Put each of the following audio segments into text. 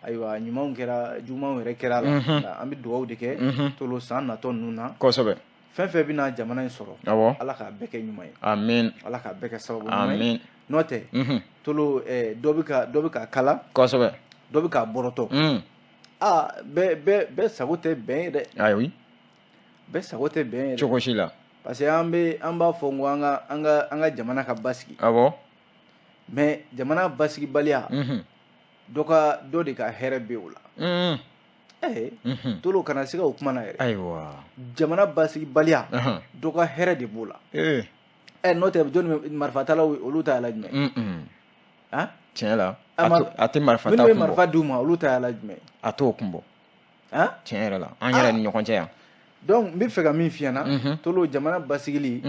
ayiwa ɲumanw kɛra jugumanw yɛrɛ kɛra la an bɛ dugawu de kɛ tolo san natɔ ninnu na fɛn fɛn bɛna jamana in sɔrɔ ala k'a bɛɛ kɛ ɲuman ye amen ala k'a bɛɛ kɛ sababu ɲuman ye n'o tɛ tolo dɔ bɛ ka kala dɔ bɛ k'a bɔrɔtɔ bɛɛ sago tɛ bɛn ye dɛ ayi bɛɛ sago tɛ bɛn ye cogo si la parce que an b'a fɔ n ko an ka jamana ka basigi mais jamana basigibaliya dɔ de ka hɛrɛ bɛ o la tolo kana se ka o kuma na yɛrɛ ayiwa jamana basigibaliya dɔ ka hɛrɛ de b'o la n'o tɛ jɔnni marifatalaw olu ta yala jumɛn tiɲɛ la a tɛ marifa ta kun bɔ minnu bɛ marifa d'u ma olu ta yala jumɛn a t'o kun bɔ tiɲɛ yɛrɛ la an yɛrɛ ni ɲɔgɔn cɛ yan donc n bɛ fɛ ka min f'i ɲɛna tolo jamana basigili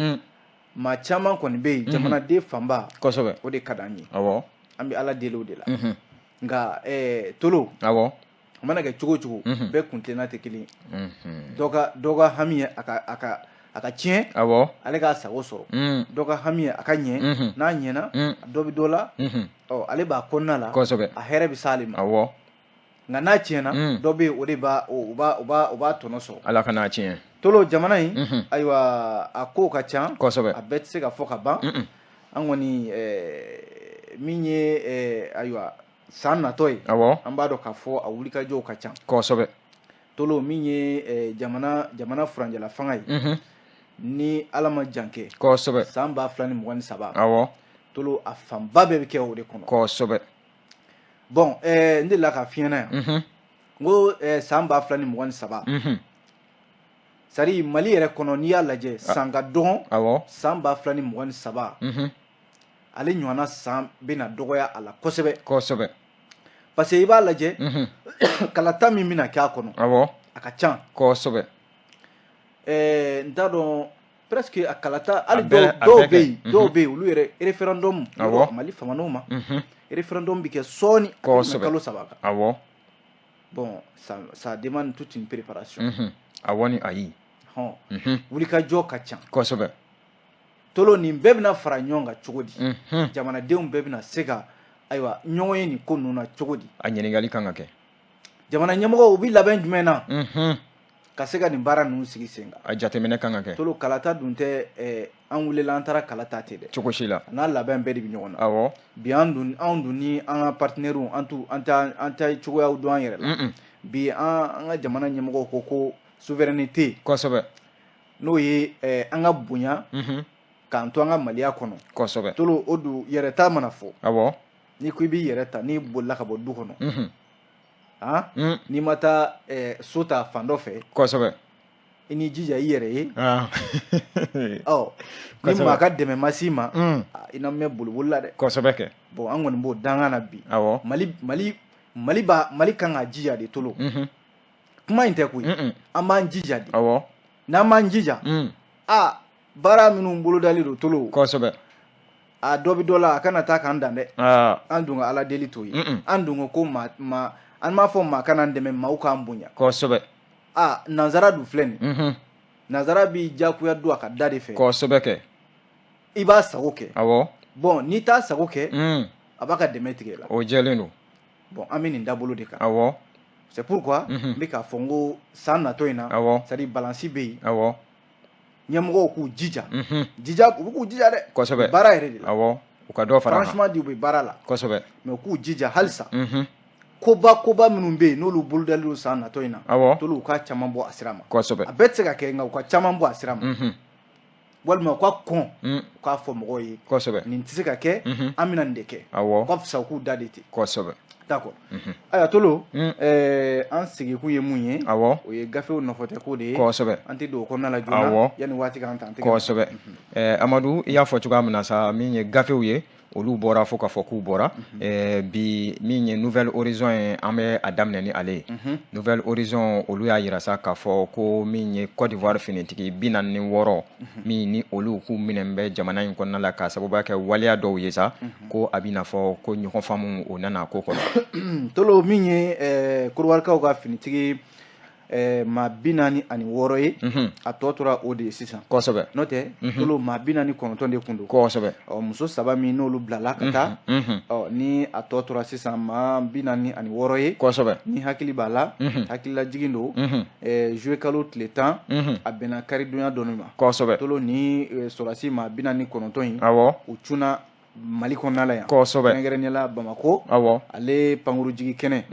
maa caman kɔni bɛ yen jamanaden fanba o de ka d'an ye an bɛ ala deli o de la nka tolo a mana kɛ cogo o cogo bɛɛ kuntilenna tɛ kelen dɔ ka hami ye a ka tiɲɛ ale k'a sago sɔrɔ dɔ ka hami ye a ka ɲɛ n'a ɲɛna dɔ bɛ dɔ la ale b'a kɔnɔna la a hɛrɛ bɛ s'ale ma nka n'a tiɲɛna dɔ bɛ yen o de b'a tɔnɔ sɔrɔ ala ka n'a tiɲɛ tolo jamana in ayiwa a kow ka ca a bɛɛ tɛ se ka fɔ ka ban an kɔni min ye ayiwa san natɔ ye an b'a dɔn k'a fɔ a wulikajɔw ka ca tolo min ye jamana furanjɛla fanga ye ni ala ma jan kɛ san 2023 tolo a fanba bɛɛ bɛ kɛ o de kɔnɔ bon n delila ka f'i ɲɛna yan n ko san 2023 sari mali yɛrɛ kɔnɔ n'i y'a lajɛ san ka dɔgɔn san 2023 ale ɲɔgɔnna san bɛna dɔgɔya a la kosɛbɛ parce que i b'a lajɛ kalata min bɛna kɛ a kɔnɔ a ka ca n t'a dɔn presque a kalata hali dɔw bɛ yen olu yɛrɛ référendum mali faman'o ma référendum bɛ kɛ sɔɔni a tɛmɛ kalo 3 kan bon ça demande toute une préparation ni ayi wulikajɔ ka ca tolo nin bɛɛ bɛna fara ɲɔgɔn kan cogo di jamanadenw bɛɛ bɛna se ka ayiwa ɲɔgɔn ye nin ko ninnu na cogo di a ɲininkali kan ka kɛ jamana ɲɛmɔgɔw u bɛ labɛn jumɛn na ka se ka nin baara ninnu sigi sen kan a jateminɛ kan ka kɛ tolo kalata dun tɛ an wulila an taara kalata ten dɛ cogo si la n'a labɛn bɛɛ de bɛ ɲɔgɔn na bi anw dun ni an ka partenaires an tɛ cogoyaw dɔn an yɛrɛ la bi an ka jamana ɲɛmɔgɔw ko souveraineté n'o ye an ka bonya k'an to an ka maliya kɔnɔ tolo o dun yɛrɛta mana fɔ n'i ko i b'i yɛrɛ ta n'i bolila ka bɔ du kɔnɔ n'i ma taa so ta fan dɔ fɛ i n'i jija i yɛrɛ ye ni maa ka dɛmɛ ma s'i ma i na mɛn boliboli la dɛ bon an kɔni b'o dangan na bi mali kan ka jija de tolo kuma in tɛ koyi an b'an jija de n'an b'an jija baara minnu bolodali don tolo a dɔ bɛ dɔ la a kana taa k'an dan dɛ an dun ka ala deli to ye an dun ko an m'a fɔ maa kana dɛmɛ maaw k'an bonya nanzara dun filɛ nin nanzara b'i diyagoya don a ka da de fɛ i b'a sago kɛ bon n'i t'a sago kɛ a b'a ka dɛmɛ tigɛ la o jɛlen don bon an bɛ nin dabolo de kan c'est pourquoi n bɛ k'a fɔ n ko san natɔ in na c'est à dire balansi bɛ yen ɲɛmɔgɔw k'u jija u bɛ k'u jija dɛ baara yɛrɛ de la u ka dɔ fara franchement u bɛ baara la mais u k'u jija halisa koba minnu bɛ yen n'olu bolodali don san natɔ in na tolu u ka caman bɔ a sira ma a bɛɛ tɛ se ka kɛ nka u ka caman bɔ a sira ma walima u ka kɔn u k'a fɔ mɔgɔw ye nin tɛ se ka kɛ an bɛna nin de kɛ u ka fisa u k'u da de ten d'accord ayiwa tolo an sigikun ye mun ye o ye gafew nɔfɛtɛ ko de ye an tɛ don o kɔnɔna la joona yanni waati k'an ta an tɛ Amadu i y'a fɔ cogoya min na sa min ye gafew ye olu bɔra fo k'a fɔ k'u bɔra bi min ye nouvelle horizon ye an bɛ a daminɛ ni ale ye nouvelle horizon olu y'a yira sa k'a fɔ ko min ye Côte d'Ivoire finitigi 46 min ni olu k'u minɛ bɛ jamana in kɔnɔna la k'a sababuya kɛ waleya dɔw ye sa ko a bɛ n'a fɔ ko ɲɔgɔn faamu o nana ko kɔnɔ tolo min ye Côte d'Ivoirekaw ka finitigi maa 46 ye a tɔ tora o de ye sisan n'o tɛ tolo maa 49 de kun don muso 3 min n'olu bilala ka taa ni a tɔ tora sisan maa 46 ye ni hakili b'a la hakilila jigin don juillet kalo tile 10 a bɛnna karidonya dɔɔni ma tolo ni sɔrɔdasi maa 49 in u cunna Mali kɔnɔna la yan kɛrɛnkɛrɛnnenya Bamako ale pankuru jigi kɛnɛ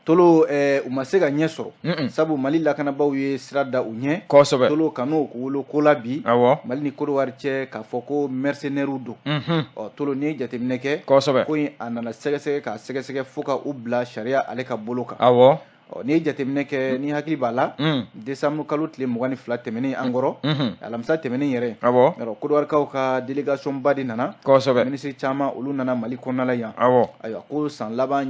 tolo u ma se ka ɲɛ sɔrɔ sabu Mali lakanabaaw ye sira da u ɲɛ tolo kan'o wolo ko la bi Mali ni Côte d'Ivoire cɛ k'a fɔ ko mercenaires don tolo ni jateminɛ kɛ ko in a nana sɛgɛsɛgɛ ka sɛgɛsɛgɛ fo ka u bila sariya ale ka bolo kan ni jateminɛ kɛ ni hakili b'a la décembre kalo tile 22 tɛmɛnen an kɔrɔ alamisa tɛmɛnen yɛrɛ Côte d'Ivoirekaw ka délégation ba de nana ministre caman olu nana Mali kɔnɔna la yan ayiwa ko san laban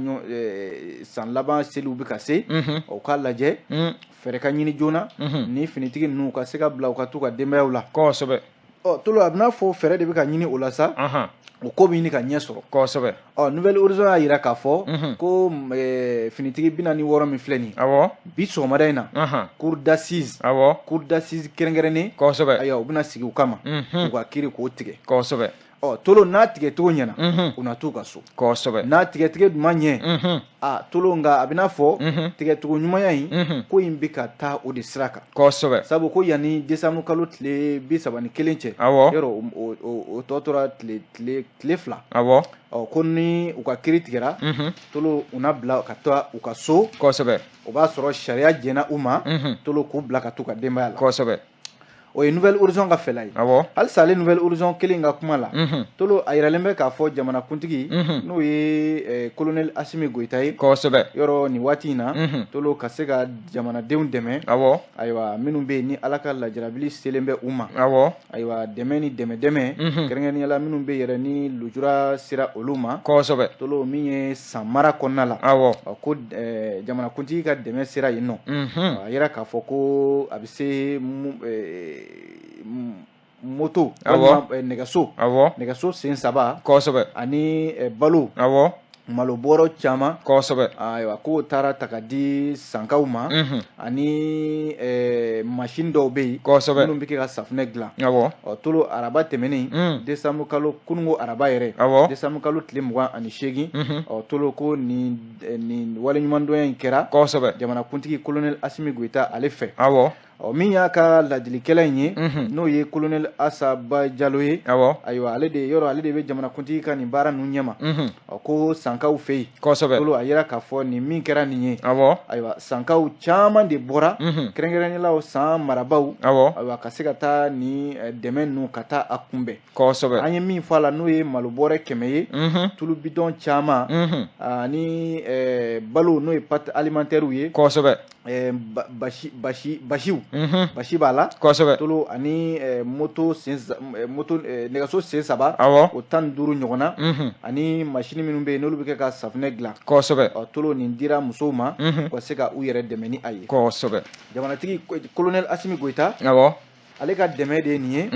seliw bɛ ka se o k'a lajɛ fɛɛrɛ ka ɲini joona ni finitigi ninnu ka se ka bila u ka t'u ka denbayaw la tolo a bɛna fɔ fɛɛrɛ de bɛ ka ɲini o la sa o ko bɛ ɲini ka ɲɛ sɔrɔ Nouvelle Horizon y'a yira k'a fɔ ko finitigi 46 min filɛ nin bi sɔgɔmada in na cour d'assises kɛrɛnkɛrɛnnen ayiwa u bɛna sigi u kama u ka kiiri k'o tigɛ tolo n'a tigɛcogo ɲɛna u na t'u ka so n'a tigɛtigɛ duma ɲɛ tolo nka a bɛna fɔ tigɛcogo ɲumanya in ko in bɛ ka taa o de sira kan sabu ko yanni décembre kalo tile 31 cɛ yɔrɔ o tɔ tora tile 2 ko ni u ka kiiri tigɛra tolo u na bila ka taa u ka so o b'a sɔrɔ sariya jɛnna u ma tolo k'u bila ka t'u ka denbaya la o ye Nouvelle Horizon ka fɛla ye halisa ale Nouvelle Horizon kelen ka kuma la tolo a yiralen bɛ k'a fɔ jamanakuntigi n'o ye colonel Asimi Goita ye yɔrɔ nin waati in na tolo ka se ka jamanadenw dɛmɛ ayiwa minnu bɛ yen ni Ala ka lajarabili selen bɛ u ma ayiwa dɛmɛ ni dɛmɛ kɛrɛnkɛrɛnnenya la minnu bɛ yɛrɛ ni lujura sera olu ma tolo min ye san mara kɔnɔna la ko jamanakuntigi ka dɛmɛ sera yen nɔ a yira k'a fɔ ko a bɛ se moto nɛgɛso sen 3 ani balo malo bɔrɔ caman ayiwa k'o taara ta ka di sankaw ma ani machine dɔw bɛ yen minnu bɛ kɛ ka safunɛ dilan tolo araba tɛmɛnen décembre kalo kununko araba yɛrɛ décembre kalo tile 28 tolo ko nin waleɲumandɔnya in kɛra jamanakuntigi colonel Asimi Goita ale fɛ min y'a ka ladilikɛla in ye n'o ye colonel Asaba Jalo ye ayiwa ale de bɛ jamanakuntigi ka nin baara ninnu ɲɛma ko sankaw fɛ yen tolo a yira k'a fɔ nin min kɛra nin ye ayiwa sankaw caman de bɔra kɛrɛnkɛrɛnnenya san marabaw ayiwa ka se ka taa nin dɛmɛ ninnu ka taa a kunbɛn an ye min fɔ a la n'o ye malo bɔrɛ 100 ye tulu bidɔn caman ani balo n'o ye pâte alimentaire ye basiw basi b'a la tolo ani nɛgɛso sen 3 o 15 ɲɔgɔnna ani machine minnu bɛ yen n'olu bɛ kɛ ka safunɛ dilan tolo nin dira musow ma ka se ka u yɛrɛ dɛmɛ ni a ye jamanatigi colonel Asimi Goita ale ka dɛmɛ de ye nin ye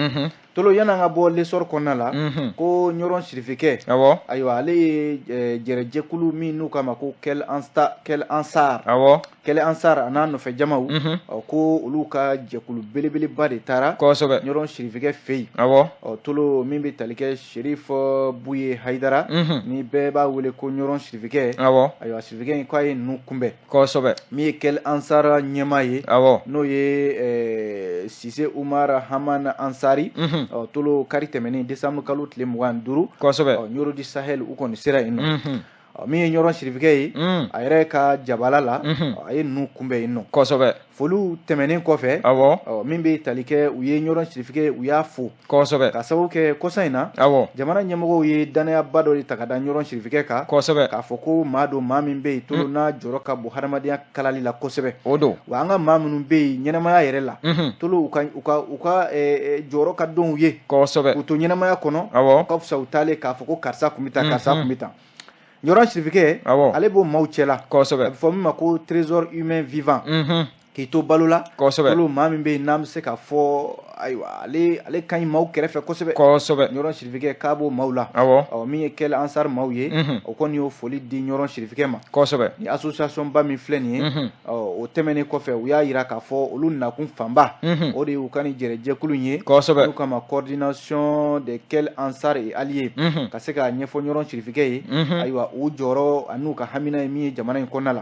tolo yan'an ka bɔ lesor kɔnɔna la ko ɲɔrɔn sirifikɛ ayiwa ale ye jɛrɛjɛkulu min n'u k'a ma ko Quel Ansar a n'a nɔfɛ jamaw ko olu ka jɛkulu belebeleba de taara ɲɔrɔn sirifikɛ fɛ yen tolo min bɛ tali kɛ Sherif Buye Hayidara ni bɛɛ b'a wele ko ɲɔrɔn sirifikɛ ayiwa sirifikɛ in k'a ye ninnu kunbɛn min ye Quel Ansar ɲɛmaa ye n'o ye Sise Umar Haman Ansari tolo kari tɛmɛnen décembre kalo tile 25 Ɲoro di Sahel u kɔni sera yen nɔ min ye ɲɔrɔn sirifikɛ ye a yɛrɛ ka jabala la a ye ninnu kunbɛn yen nɔ foliw tɛmɛnen kɔfɛ min bɛ tali kɛ u ye ɲɔrɔn sirifikɛ u y'a fo ka sababu kɛ kɔsa in na jamana ɲɛmɔgɔw ye danayaba dɔ de ta ka da ɲɔrɔn sirifikɛ kan k'a fɔ ko maa don maa min bɛ yen tolo n'a jɔyɔrɔ ka bon hadamadenya kalali la kosɛbɛ wa an ka maa minnu bɛ yen ɲɛnamaya yɛrɛ la tolo u ka jɔyɔrɔ ka dɔn u ye k'u to ɲɛnamaya kɔnɔ u ka fisa u taalen k'a fɔ ko karisa kun bɛ tan karisa kun bɛ tan ɲɔrɔn sirifikɛ ale b'o maaw cɛla a bɛ fɔ min ma ko trésor humain vivant k'i to balo la tolo maa min bɛ yen n'an bɛ se ka fɔ ayiwa ale kaɲi maaw kɛrɛfɛ kosɛbɛ ɲɔrɔn sirifikɛ k'a b'o maaw la min ye kɛlɛ ansar maaw ye o kɔni y'o foli di ɲɔrɔn sirifikɛ ma ni association ba min filɛ nin ye o tɛmɛnen kɔfɛ u y'a yira k'a fɔ olu nakun fanba o de y'u ka ni jɛrɛjɛkulu ye n'u kama coordination de kɛlɛ ansar et alliés ka se k'a ɲɛfɔ ɲɔrɔn sirifikɛ ye ayiwa u jɔyɔrɔ an'u ka hamina ye min ye jamana in kɔnɔna la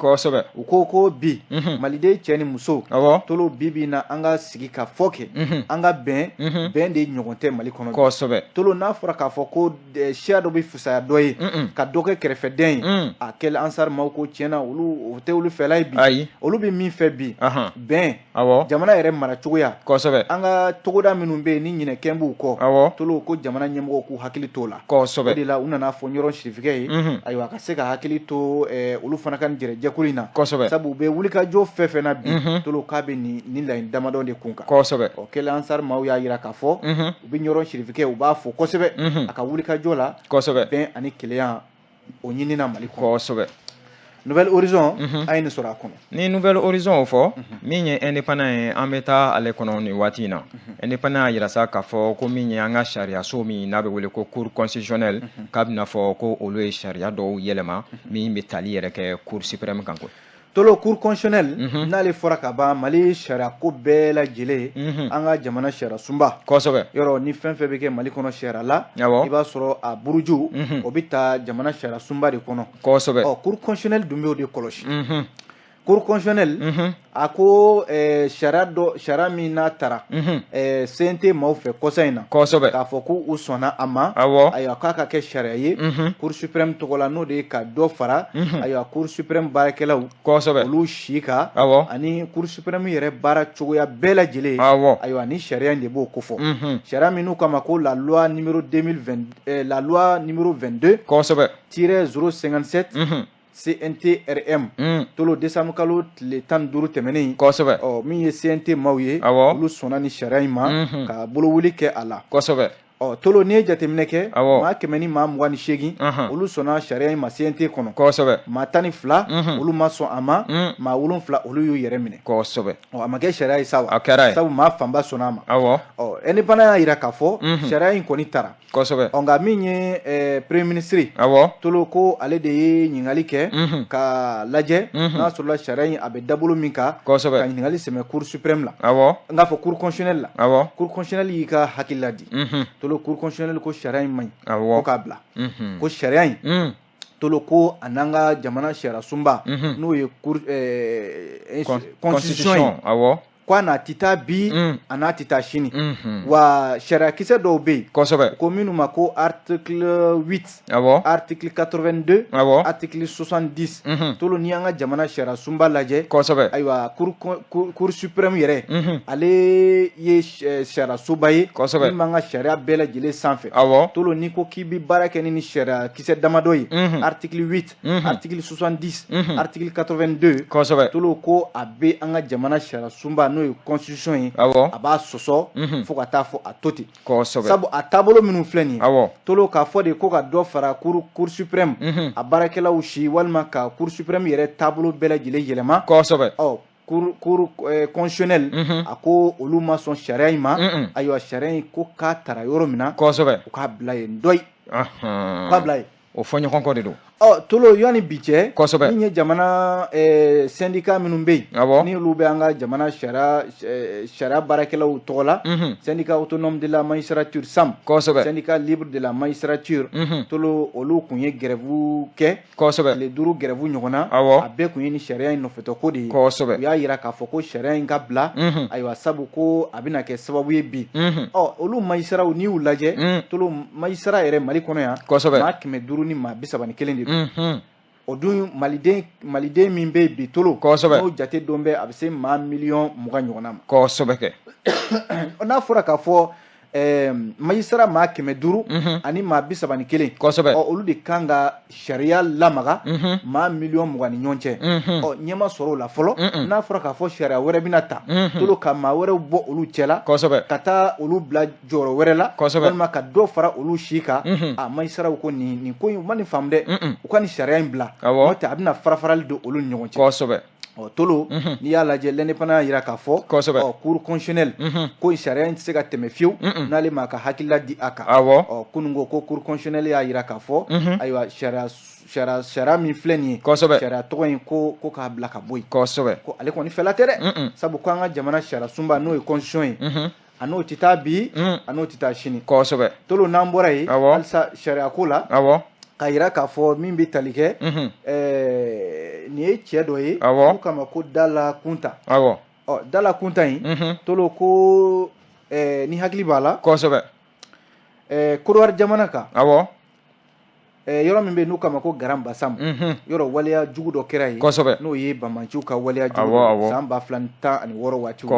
u ko bi maliden cɛ ni muso tolo bi na an ka sigi ka fɔ kɛ an ka bɛn de ɲɔgɔn tɛ Mali kɔnɔ tolo n'a fɔra k'a fɔ ko siya dɔ bɛ fisaya dɔ ye ka dɔ kɛ kɛrɛfɛden ye a kɛlɛ ansar maaw ko tiɲɛna olu o tɛ olu fɛla ye bi olu bɛ min fɛ bi bɛn jamana yɛrɛ mara cogoya an ka togoda minnu bɛ yen ni ɲinɛkɛn b'u kɔ tolo ko jamana ɲɛmɔgɔw k'u hakili t'o la o de la u nana fɔ ɲɔrɔn sirifikɛ ye ayiwa ka se ka hakili to olu fana ka jɛrɛjɛkulu in na sabu u bɛ wulikajɔ fɛn fɛn na bi tolo k'a bɛ nin laɲini damadɔ de kun kan o kɛlɛ ansar maaw y'a yira k'a fɔ u bɛ ɲɔrɔn sirifikɛ u b'a fɔ kosɛbɛ a ka wulikajɔ la bɛn ani kelenya o ɲinina Mali kɔnɔ Nouvelle Horizon a ye nin sɔrɔ a kɔnɔ ni Nouvelle Horizon o fɔ min ye indépendant ye an bɛ taa ale kɔnɔ nin waati in na indépendant y'a yira sa k'a fɔ ko min ye an ka sariyaso min n'a bɛ wele ko cour constitutionnelle k'a bɛna fɔ ko olu ye sariya dɔw yɛlɛma min bɛ tali yɛrɛ kɛ cour suprême kan koyi tolo cour constitutionnelle n'ale fɔra ka ban Mali sariya ko bɛɛ lajɛlen an ka jamana sariya sunba yɔrɔ ni fɛn fɛn bɛ kɛ Mali kɔnɔ sariya la i b'a sɔrɔ a buruju o bɛ taa jamana sariya sunba de kɔnɔ cour constitutionnelle dun bɛ o de kɔlɔsi cour constitutionnelle a ko sariya min n'a taara CNT maaw fɛ kɔsa in na k'a fɔ ko u sɔnna a ma ayiwa k'a ka kɛ sariya ye cour suprême tɔgɔ la n'o de ye ka dɔ fara ayiwa cour suprême baarakɛlaw olu si kan ani cour suprême yɛrɛ baara cogoya bɛɛ lajɛlen ayiwa ni sariya in de b'o ko fɔ sariya min n'u kama ko la loi numéro 22 -057 CNTRM tolo décembre kalo tile 15 tɛmɛnen min ye CNT maaw ye olu sɔnna ni sariya in ma ka bolowuli kɛ a la tolo n'i ye jateminɛ kɛ maa 100 ni maa 28 olu sɔnna sariya in ma CNT kɔnɔ maa 12 olu ma sɔn a ma maa 7 olu y'u yɛrɛ minɛ a ma kɛ sariya ye sabu maa fanba sɔnna a ma indépendant y'a yira k'a fɔ sariya in kɔni taara nka min ye premier ministre tolo ko ale de ye ɲininkali kɛ ka lajɛ n'a sɔrɔla sariya in a bɛ dabolo min kan ka ɲininkali sɛmɛ cour suprême la n k'a fɔ cour constitutionnelle la cour constitutionnelle y'i ka hakili la di tolo cour constitutionnelle ko sariya in man ɲi ko k'a bila ko sariya in tolo ko a n'an ka jamana sariya sunba n'o ye constitution ye ko a n'a tɛ taa bi a n'a tɛ taa sini wa sariya kisɛ dɔw bɛ yen ko minnu ma ko article 8 article 82 article 70 tolo ni an ka jamana sariya sunba lajɛ ayiwa cour suprême yɛrɛ ale ye sariya soba ye min b'an ka sariya bɛɛ lajɛlen sanfɛ tolo ni ko k'i bɛ baara kɛ ni sariya kisɛ damadɔ ye article 8 article 70 article 82 tolo ko a bɛ an ka jamana sariya sunba n'o ye constitution ye a b'a sɔsɔ fo ka taa fɔ a to ten sabu a taabolo minnu filɛ nin ye tolo k'a fɔ de ko ka dɔ fara cour suprême a baarakɛlaw si walima ka cour suprême yɛrɛ taabolo bɛɛ lajɛlen yɛlɛma cour constitutionnelle a ko olu ma sɔn sariya in ma ayiwa sariya in ko k'a tara yɔrɔ min na u k'a bila yen dɔ k'a bila yen o fɔ ɲɔgɔn kɔ de don tolo yanni bi cɛ min ye jamana syndicat minnu bɛ yen ni olu bɛ an ka jamana sariya baarakɛlaw tɔgɔ la syndicat autonome de la magistrature SAM syndicat libre de la magistrature tolo olu kun ye grève kɛ tile 5 grève ɲɔgɔn na a bɛɛ kun ye ni sariya in nɔfɛtɔ ko de ye u y'a yira k'a fɔ ko sariya in ka bila ayiwa sabu ko a bɛna kɛ sababu ye bi olu magistrats n'i y'u lajɛ tolo magistrat yɛrɛ Mali kɔnɔ yan maa 500 ni maa 31 de o dun maliden min bɛ yen bi tolo n'o jate don bɛ a bɛ se maa 20 ɲɔgɔn na ma n'a fɔra k'a fɔ magistrat maa 500 ani maa 31 olu de kan ka sariya lamaga maa 20 ni ɲɔgɔn cɛ ɲɛma sɔrɔ o la fɔlɔ n'a fɔra k'a fɔ sariya wɛrɛ bɛna ta tolo ka maa wɛrɛw bɔ olu cɛ la ka taa olu bila jɔyɔrɔ wɛrɛ la walima ka dɔ fara olu si kan a magistratw ko nin ko in u ma nin faamu dɛ u ka nin sariya in bila n'o tɛ a bɛna fara farali don olu ni ɲɔgɔn cɛ tolo ni y'a lajɛ l'indépendant yira k'a fɔ cour constitutionnelle ko sariya in tɛ se ka tɛmɛ fiyewu n'ale ma ka hakilila di a kan kunun ko cour constitutionnelle y'a yira k'a fɔ ayiwa sariya min filɛ nin ye sariya tɔgɔ in ko k'a bila ka bɔ yen ko ale kɔni fɛla tɛ dɛ sabu ko an ka jamana sariya sunba n'o ye constitution ye a n'o tɛ taa bi a n'o tɛ taa sini tolo n'an bɔra yen halisa sariya ko la ka yira k'a fɔ min bɛ tali kɛ nin ye cɛ dɔ ye k'u kama ko Dala Kunta Dala Kunta in tolo ko ni hakili b'a la Côte jamana kan yɔrɔ min bɛ yen n'u kama ko Garan Basamu yɔrɔ waleya jugu dɔ kɛra yen n'o ye Bamanciw ka waleya jugu san 2016 waatiw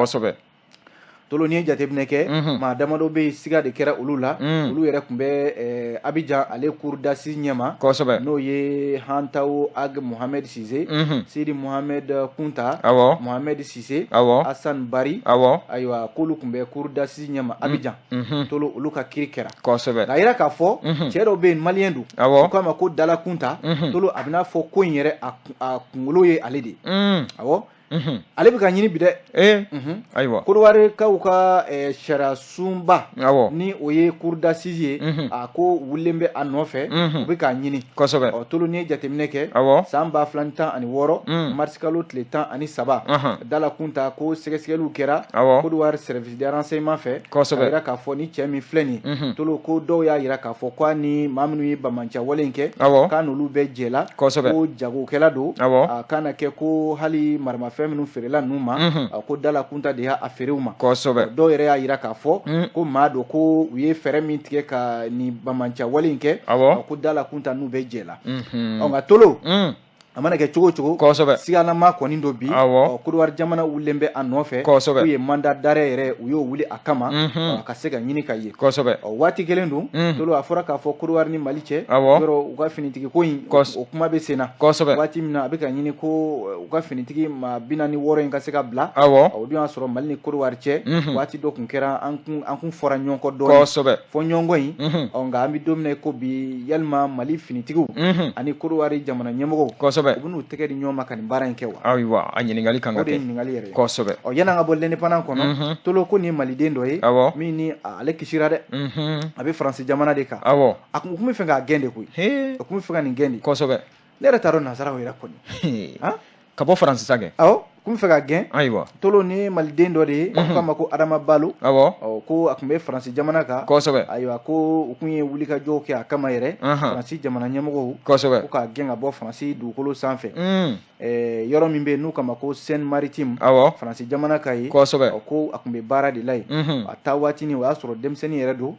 tolo ni ye jateminɛ kɛ maa damadɔ bɛ siga de kɛra olu la olu yɛrɛ tun bɛ Abidjan ale cour d'assises ɲɛma n'o ye Hantaw Ag Mohamed Cissé Sidi Mohamed Kunta Mohamed Cissé Hassan Bari ayiwa k'olu tun bɛ cour d'assises ɲɛma Abidjan tolo olu ka kiiri kɛra nka a yira k'a fɔ cɛ dɔw bɛ yen maliyɛn don u k'a ma ko Dala Kunta tolo a bɛna fɔ ko in yɛrɛ a kunkolo ye ale de ale bɛ ka ɲini bi dɛ ayiwa Côte kaw ka sariya sunba ni o ye cour d'assises ye a ko wulilen bɛ a nɔfɛ u bɛ k'a ɲini tolo ni ye jateminɛ kɛ san 2016 mars kalo tile 13 Dala Kunta ko sɛgɛsɛgɛliw kɛra Côte service de renseignement fɛ a yira k'a fɔ ni cɛ min filɛ nin tolo ko dɔw y'a yira k'a fɔ k'a ni maa minnu ye Bamancia wale in kɛ k'a n'olu bɛɛ jɛla ko jagokɛla don a kana kɛ ko hali maramafɛn minnu feerela ninnu ma ko Dala Kunta de y'a feerew ma dɔw yɛrɛ y'a yira k'a fɔ ko maa don ko u ye fɛɛrɛ min tigɛ ka ni Bamancia wale in kɛ ko Dala Kunta n'u bɛɛ jɛla nka tolo a mana kɛ cogo o cogo siganama kɔni dɔ bi Côte jamana wulilen bɛ a nɔfɛ k'u ye mandat d'arrêt yɛrɛ u y'o wuli a kama ka se ka ɲini ka ye waati kelen dun tolo a fɔra k'a fɔ Côte ni Mali cɛ yɔrɔ u ka finitigi ko in o kuma bɛ sen na waati min na a bɛ ka ɲini ko u ka finitigi maa 46 in ka se ka bila o dun y'a sɔrɔ Mali ni Côte cɛ waati dɔ tun kɛra an kun fɔra ɲɔgɔn kɔ dɔɔnin fɔ ɲɔgɔn in nka an bɛ don min na ko bi yalima Mali finitigiw ani Côte jamana ɲɛmɔgɔw u bɛn'u tɛgɛ di ɲɔgɔn ma ka nin baara in kɛ wa ayiwa a ɲininkali kan ka kɛ o de ye ɲininkali yɛrɛ ye yan'an ka bɔ l'indépendant kɔnɔ tolo ko nin ye maliden dɔ ye min ni ale kisira dɛ a bɛ Faransi jamana de kan a kun bɛ fɛ k'a gɛn de koyi a kun bɛ fɛ ka nin gɛn de ne yɛrɛ t'a dɔn nazaraw yɛrɛ kɔni ka bɔ Faransi sa kɛ kun bɛ fɛ ka gɛn ayiwa tolo ni ye maliden dɔ de ye a k'a ma ko Adama Balo ko a kun bɛ Faransi jamana kan ayiwa ko u kun ye wulikajɔw kɛ a kama yɛrɛ Faransi jamana ɲɛmɔgɔw ko k'a gɛn ka bɔ Faransi dugukolo sanfɛ yɔrɔ min bɛ yen n'u kama ko Seine Maritime Faransi jamana ka ye ko a kun bɛ baara de la yen a taa waati ni o y'a sɔrɔ denmisɛnnin yɛrɛ don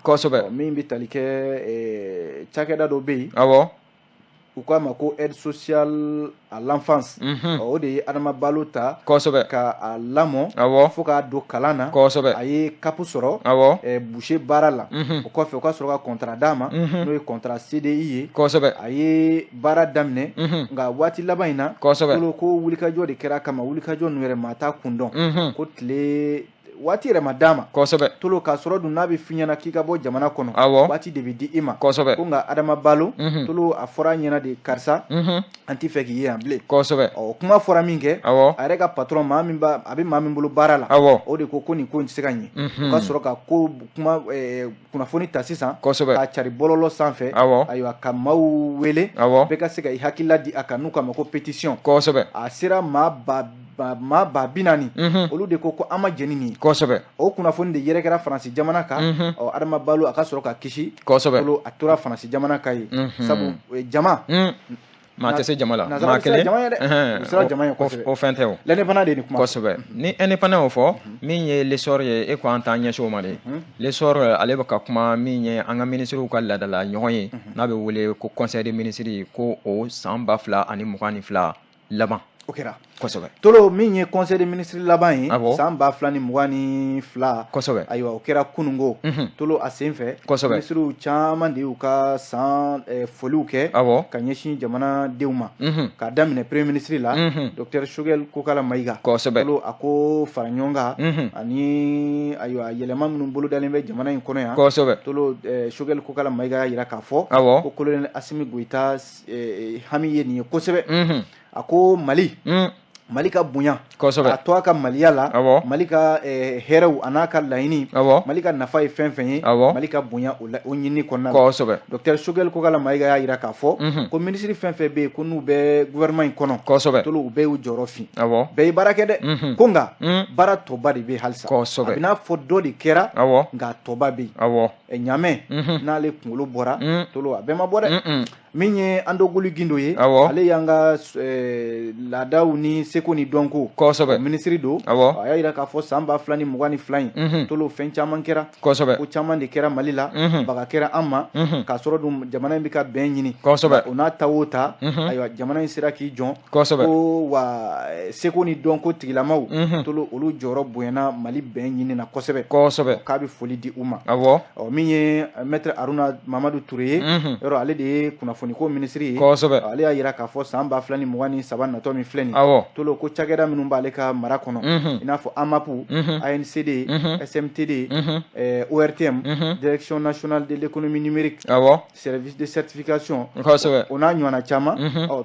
min bɛ tali kɛ cakɛda dɔ bɛ yen u k'a ma ko aide sociale à l'enfance o de ye Adama Balo ta ka lamɔ fo k'a don kalan na a ye kapu sɔrɔ boucher baara la o kɔfɛ u ka sɔrɔ ka contrat d'a ma n'o ye contrat CDI ye a ye baara daminɛ nka waati laban in na ko wulikajɔ de kɛra a kama wulikajɔ ninnu yɛrɛ maa t'a kun dɔn ko tile waati yɛrɛ ma d'a ma tolo k'a sɔrɔ dun n'a bɛ f'i ɲɛna k'i ka bɔ jamana kɔnɔ waati de bɛ di i ma ko nka Adama Balo tolo a fɔra ɲɛna de karisa an t'i fɛ k'i ye yan bilen kuma fɔra min kɛ a yɛrɛ ka patron a bɛ maa min bolo baara la o de ko nin ko in tɛ se ka ɲɛ o ka sɔrɔ ka kunnafoni ta sisan k'a cari bɔlɔlɔ sanfɛ ayiwa ka maaw wele bɛɛ ka se ka i hakilila di a kan n'u k'a ma ko pétition a sera maa ba 40 olu de ko an ma jɛni nin o kunnafoni de yɛrɛ kɛra Faransi jamana kan Adama Balo a ka sɔrɔ ka kisi a tora Faransi jamana kan ye sabu jama maa tɛ se jama la maa kelen u sera jama ye kosɛbɛ o fɛn tɛ o l'indépendant de ni kuma kosɛbɛ ni indépendant y'o fɔ min ye l'essor ye e ko an t'an ɲɛsin o ma de l'essor ale bɛ ka kuma min ye an ka ministres ka laadala ɲɔgɔn ye n'a bɛ wele ko conseil des ministres ko o san 2022 laban o kɛra kosɛbɛ tolo min ye conseil des ministres laban ye san 2022 ayiwa o kɛra kunungo tolo a sen fɛ ministres caman de y'u ka san foliw kɛ ka ɲɛsin jamana denw ma k'a daminɛ premier ministre la docteur Choguel Kokala Mayiga tolo a ko fara ɲɔgɔn kan ani ayiwa yɛlɛma minnu bolodalen bɛ jamana in kɔnɔ yan tolo Choguel Kokala Mayiga y'a yira k'a fɔ ko colonel Assimi Goïta hami ye nin ye kosɛbɛ a ko Mali Mali ka bonya a to a ka maliya la Mali ka hɛrɛw a n'a ka laɲini Mali ka nafa ye fɛn fɛn ye Mali ka bonya o ɲini kɔnɔna la Dr Choguel Kokala Mayiga y'a yira k'a fɔ ko ministre fɛn fɛn bɛ yen ko n'u bɛ gouvernement in kɔnɔ tolu u bɛɛ y'u jɔyɔrɔ fin bɛɛ ye baara kɛ dɛ ko nka baara tɔba de bɛ halisa a bɛ n'a fɔ dɔ de kɛra nka tɔba bɛ yen ɲamɛ n'ale kunkolo bɔra tolu a bɛɛ ma bɔ dɛ min ye Andogulu Gindo ye ale y'an ka laadaw ni seko ni dɔnko ministre do a y'a yira k'a fɔ san 2022 in tolu fɛn caman kɛra ko caman de kɛra Mali la baga kɛra an ma k'a sɔrɔ dun jamana in bɛ ka bɛn ɲini o n'a ta o ta ayiwa jamana in sera k'i jɔn ko wa seko ni dɔnko tigilamaw tolu olu jɔyɔrɔ bonyana Mali bɛn ɲini na kosɛbɛ k'a bɛ foli di u ma min ye maître Aruna Mamadu Ture ye yɔrɔ ale de ye kunnafoni ko ministre ye ale y'a yira k'a fɔ san 2023 natɔ min filɛ nin tolu ko cakɛda minnu b'ale ka mara kɔnɔ i n'a fɔ AMAPU ANCD SMTD ORTM Direction nationale de l'économie numérique service de certification o n'a ɲɔgɔnna caman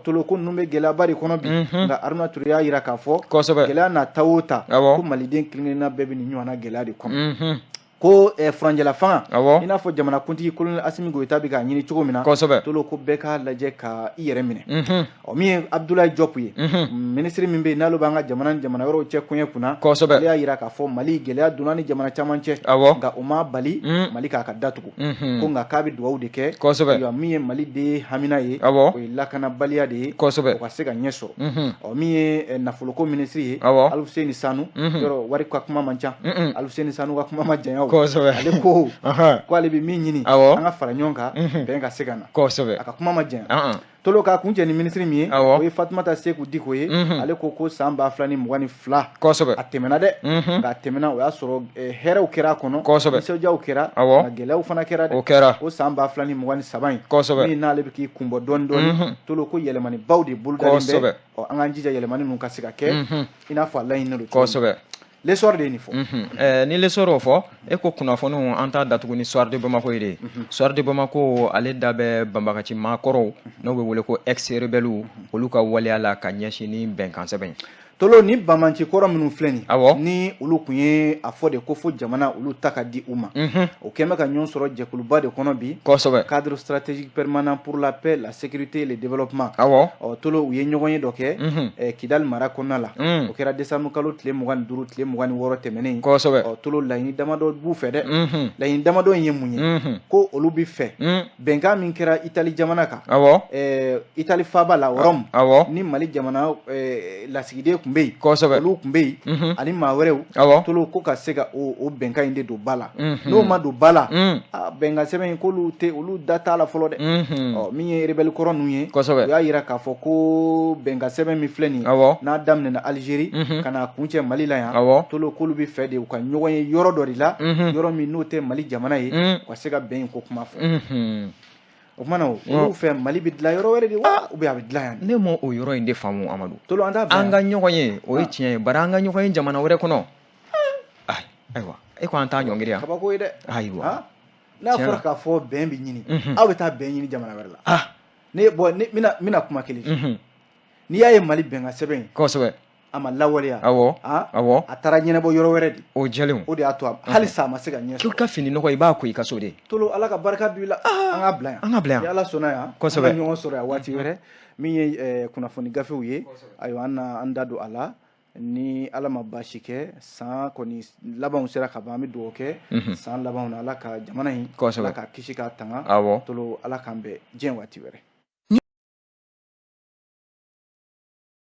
tolu ko ninnu bɛ gɛlɛyaba de kɔnɔ bi nka Aruna Ture y'a yira k'a fɔ gɛlɛya n'a ta o ta ko maliden kelen-kelenna bɛɛ bɛ nin ɲɔgɔnna gɛlɛya de kɔnɔ ko furanjɛla fanga i n'a fɔ jamanakuntigi Colonel Assimi Goïta bɛ k'a ɲini cogo min na tolu ko bɛɛ k'a lajɛ ka i yɛrɛ minɛ min ye Abdoulaye Diop ye ministre min bɛ yen n'ale b'an ka jamana ni jamana wɛrɛw cɛ koɲɛ kunna ale y'a yira k'a fɔ Mali gɛlɛya donna ni jamana caman cɛ nka o ma bali Mali k'a ka datugu ko nka k'a bɛ dugawu de kɛ min ye Mali den hamina ye o ye lakanabaliya de ye o ka se ka ɲɛ sɔrɔ min ye nafoloko ministre ye Alfuseni Sanu yɔrɔ wari ka kuma man ca Alfuseni Sanu ka kuma ma janya ale ko ale bɛ min ɲini an ka fara ɲɔgɔn kan bɛn ka se ka na a ka kuma ma janya tolo k'a kun cɛ ni ministre min ye o ye Fatumata Seku Diko ye ale ko san 2022 a tɛmɛna dɛ nka a tɛmɛna o y'a sɔrɔ hɛrɛw kɛra a kɔnɔ nisɔndiyaw kɛra nka gɛlɛyaw fana kɛra dɛ o san 2023 in min n'ale bɛ k'i kunbɔ dɔɔni dɔɔni tolo ko yɛlɛmani baw de bolodalen bɛ an k'an jija yɛlɛmani ninnu ka se ka kɛ i n'a fɔ a laɲininen do kosɛbɛ l'essor de nin fɔ ni l'essor o fɔ e ko kunnafoniw an t'a datugu ni soir de Bamako ye de soir de Bamako ale da bɛ banbagaci maakɔrɔw n'o bɛ wele ko ex rebelles olu ka waleya la ka ɲɛsin ni bɛnkan sɛbɛn tolo ni banbanci kɔrɔ minnu filɛ nin ni olu kun ye a fɔ de ko fo jamana olu ta ka di u ma o kɛn bɛ ka ɲɔgɔn sɔrɔ jɛkuluba de kɔnɔ bi cadre stratégique permanent pour la paix la sécurité et le développement tolo u ye ɲɔgɔn ye dɔ kɛ Kidal mara kɔnɔna la o kɛra décembre kalo tile 25 tile 26 tɛmɛnen tolo laɲini damadɔ b'u fɛ dɛ laɲini damadɔ in ye mun ye ko olu bi fɛ bɛnkan min kɛra Itali jamana kan Itali faaba la Rome ni Mali jamana lasigiden kun bɛ yen olu kun bɛ yen ani maa wɛrɛw tolo ko ka se ka o bɛnkan in de don ba la n'o ma don ba la bɛnkan sɛbɛn in k'olu tɛ olu da t'a la fɔlɔ dɛ min ye rebelle kɔrɔ ninnu ye o y'a yira k'a fɔ ko bɛnkan sɛbɛn min filɛ nin n'a daminɛna Algérie ka n'a kuncɛ Mali la yan tolo k'olu bɛ fɛ de u ka ɲɔgɔn ye yɔrɔ dɔ de la yɔrɔ min n'o tɛ Mali jamana ye u ka se ka bɛn in ko kuma fɔ o kumana olu fɛ Mali bɛ dilan yɔrɔ wɛrɛ de wa ou bien a bɛ dilan yan ne ma o yɔrɔ in de faamu Amadu tolo an t'a an ka ɲɔgɔn ye o ye tiɲɛ ye bari an ka ɲɔgɔn ye jamana wɛrɛ kɔnɔ ayiwa e ko an t'a ɲɔngiri yan kabako ye dɛ ayiwa n'a fɔra k'a fɔ bɛn bɛ ɲini aw bɛ taa bɛn ɲini jamana wɛrɛ la ne bɛna kuma kelen n'i y'a ye Mali bɛnkan sɛbɛn in kosɛbɛ a ma lawaleya a taara ɲɛnabɔ yɔrɔ wɛrɛ de o jɛlenw o de y'a to hali sa a ma se ka ɲɛ sɔrɔ ka fini nɔgɔ i b'a ko i ka so de tolo Ala ka barika don i la an ka bila yan ni Ala sɔnna yan kosɛbɛ an ka ɲɔgɔn sɔrɔ yan waati wɛrɛ min ye kunnafoni gafew ye ayiwa an da don a la ni Ala ma baasi kɛ san kɔni labanw sera ka ban an bɛ dugawu kɛ san labanw na Ala ka jamana in Ala ka kisi k'a tanga tolo Ala k'an bɛn diɲɛ waati wɛrɛ